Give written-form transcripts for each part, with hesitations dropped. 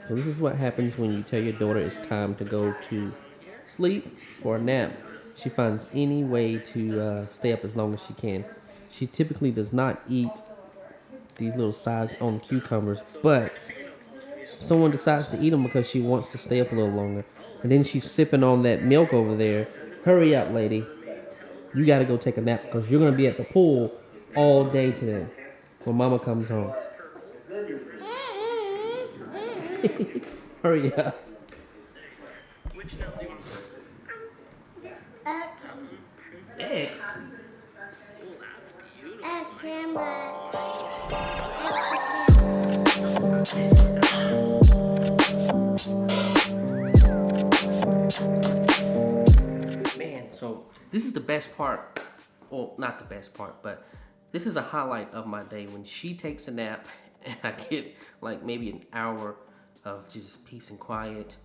So this is what happens when you tell your daughter it's time to go to sleep or a nap. She finds any way to stay up as long as she can. She typically does not eat these little sides on cucumbers, but someone decides to eat them because she wants to stay up a little longer. And then she's sipping on that milk over there. Hurry up, lady. You gotta go take a nap because you're gonna be at the pool all day today when mama comes home. Hurry up. X. Man, so this is the best part. Well, not the best part, but this is a highlight of my day when she takes a nap and I get like maybe an hour of just peace and quiet.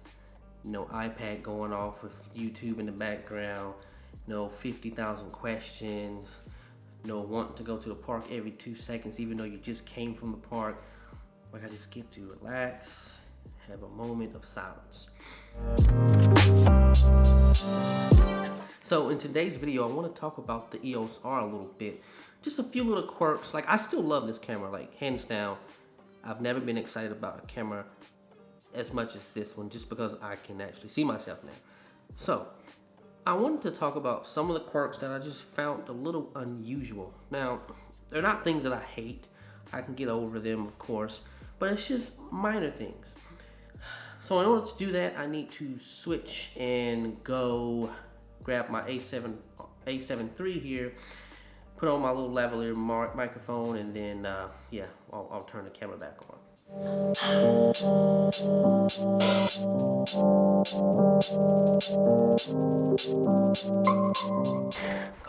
iPad going off with YouTube in the background. 50,000 questions. Wanting to go to the park every 2 seconds, even though you just came from the park. Like I just get to relax, have a moment of silence. So in today's video, I want to talk about the EOS R a little bit. Just a few little quirks. Like I still love this camera, like hands down. I've never been excited about a camera as much as this one, just because I can actually see myself now. So I wanted to talk about some of the quirks that I just found a little unusual. Now, they're not things that I hate. I can get over them, of course, but it's just minor things. So in order to do that, I need to switch and go grab my A7 III here, put on my little lavalier microphone, and then yeah, I'll turn the camera back on.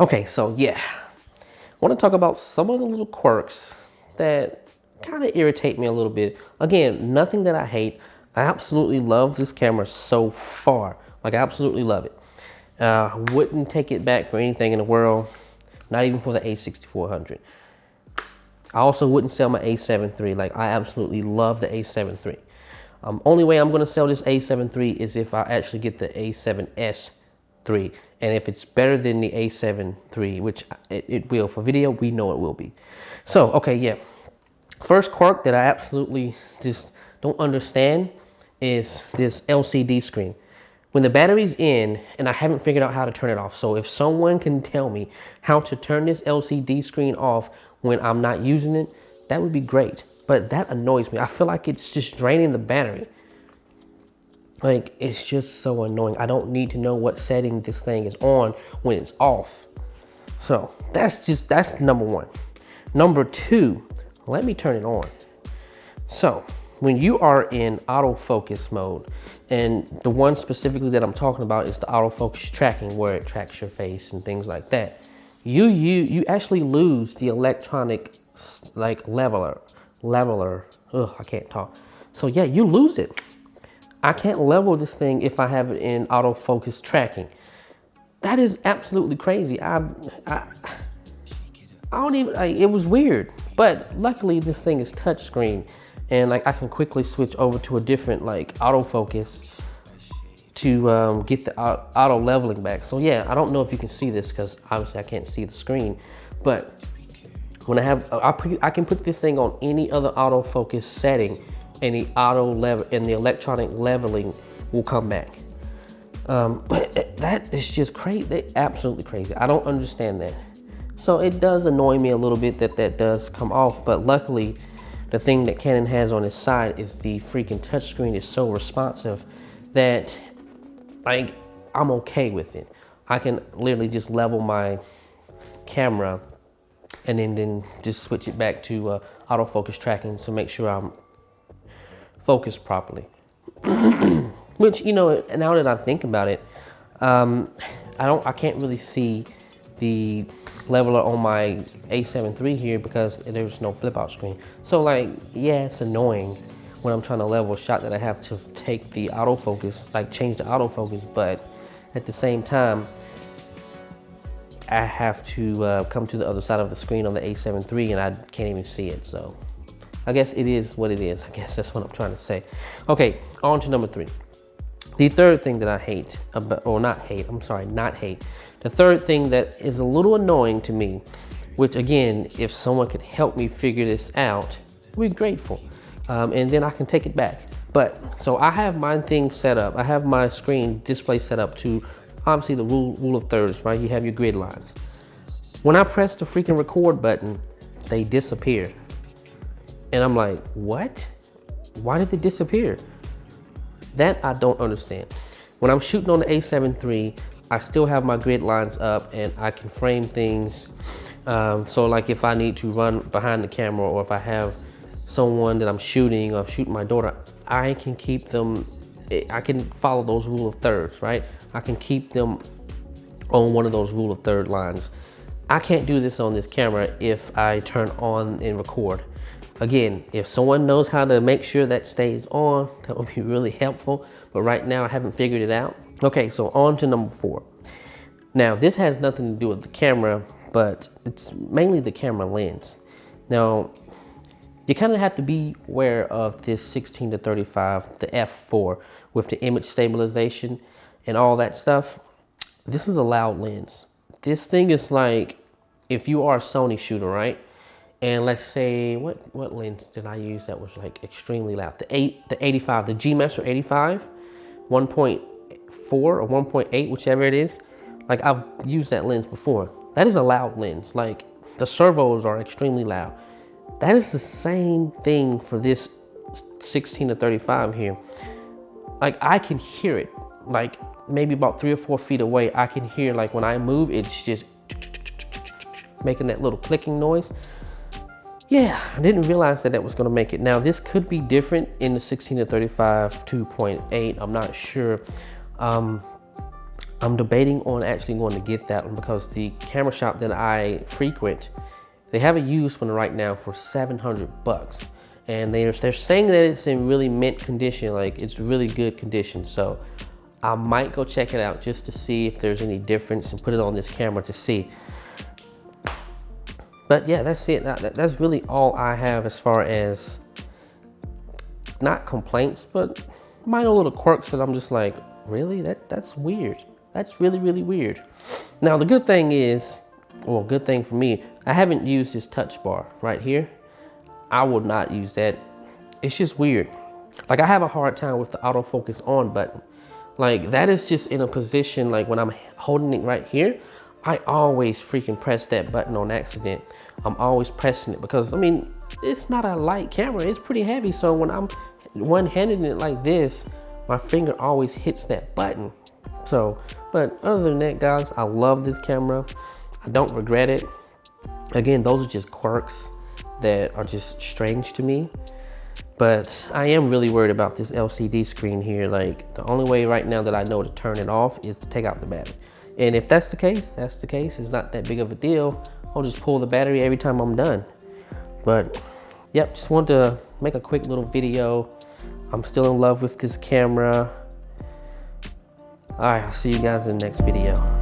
Okay, so yeah, I want to talk about some of the little quirks that kind of irritate me a little bit. Again, nothing that I hate. I absolutely love this camera so far. Like I absolutely love it. Wouldn't take it back for anything in the world, not even for the A6400. I also wouldn't sell my A7 III. Like I absolutely love the A7 III. Only way I'm gonna sell this A7 III is if I actually get the A7S III. And if it's better than the A7 III, which it will for video, we know it will be. So, okay, yeah. First quirk that I absolutely just don't understand is this LCD screen. When the battery's in, and I haven't figured out how to turn it off. So if someone can tell me how to turn this LCD screen off when I'm not using it, that would be great. But that annoys me. I feel like it's just draining the battery. Like, it's just so annoying. I don't need to know what setting this thing is on when it's off. So that's number one. Number two, let me turn it on. So when you are in autofocus mode, and the one specifically that I'm talking about is the autofocus tracking, where it tracks your face and things like that, you actually lose the electronic like leveler. Ugh, I can't talk. So yeah, you lose it. I can't level this thing if I have it in autofocus tracking. That is absolutely crazy. I don't even, like, it was weird. But luckily this thing is touchscreen, and like I can quickly switch over to a different like autofocus to get the auto leveling back. So yeah, I don't know if you can see this because obviously I can't see the screen, but when I can put this thing on any other autofocus setting, and the electronic leveling will come back. That is just crazy, absolutely crazy. I don't understand that. So it does annoy me a little bit that does come off, but luckily the thing that Canon has on its side is the freaking touchscreen is so responsive that like I'm okay with it. I can literally just level my camera and then just switch it back to autofocus tracking to make sure I'm focused properly. Which, now that I think about it, I can't really see the leveler on my A7 III here because there's no flip out screen. So like, yeah, it's annoying when I'm trying to level a shot that I have to take the autofocus, like change the autofocus, but at the same time, I have to come to the other side of the screen on the A7 III and I can't even see it. So I guess it is what it is. I guess that's what I'm trying to say. Okay, on to number 3. The third thing that I hate, or not hate, I'm sorry, not hate. The third thing that is a little annoying to me, which again, if someone could help me figure this out, we're grateful. And then I can take it back. But, so I have my thing set up. I have my screen display set up to, obviously the rule of thirds, right? You have your grid lines. When I press the freaking record button, they disappear. And I'm like, what? Why did they disappear? That I don't understand. When I'm shooting on the A7 III, I still have my grid lines up and I can frame things. So like if I need to run behind the camera, or if I have someone that I'm shooting or shooting my daughter, I can keep them, I can follow those rule of thirds, right? I can keep them on one of those rule of third lines. I can't do this on this camera if I turn on and record. Again, if someone knows how to make sure that stays on, that would be really helpful. But right now I haven't figured it out. Okay, so on to number 4. Now this has nothing to do with the camera, but it's mainly the camera lens. Now, you kind of have to be aware of this 16-35, the f4 with the image stabilization and all that stuff. This is a loud lens. This thing is like, if you are a Sony shooter, right? And let's say, what lens did I use that was like extremely loud? The 85, the G Master 85, 1.4 or 1.8, whichever it is. Like I've used that lens before. That is a loud lens. Like the servos are extremely loud. That is the same thing for this 16-35 here. Like I can hear it, like maybe about 3 or 4 feet away. I can hear, like when I move, it's just making that little clicking noise. Yeah, I didn't realize that was gonna make it. Now this could be different in the 16-35 2.8. I'm not sure. I'm debating on actually going to get that one because the camera shop that I frequent, they have a used one right now for $700, and they're saying that it's in really mint condition, like it's really good condition. So I might go check it out just to see if there's any difference and put it on this camera to see. But yeah, that's it. That's really all I have as far as, not complaints, but minor little quirks that I'm just like, really? That's weird. That's really, really weird. Now the good thing is, well, good thing for me, I haven't used this touch bar right here. I would not use that. It's just weird. Like I have a hard time with the autofocus on button. Like that is just in a position, like when I'm holding it right here, I always freaking press that button on accident. I'm always pressing it because, I mean, it's not a light camera, it's pretty heavy. So when I'm one-handed it like this, my finger always hits that button. So, but other than that, guys, I love this camera. I don't regret it. Again, those are just quirks that are just strange to me. But I am really worried about this LCD screen here. Like the only way right now that I know to turn it off is to take out the battery. And if that's the case, that's the case. It's not that big of a deal. I'll just pull the battery every time I'm done. But yep, just wanted to make a quick little video. I'm still in love with this camera. All right, I'll see you guys in the next video.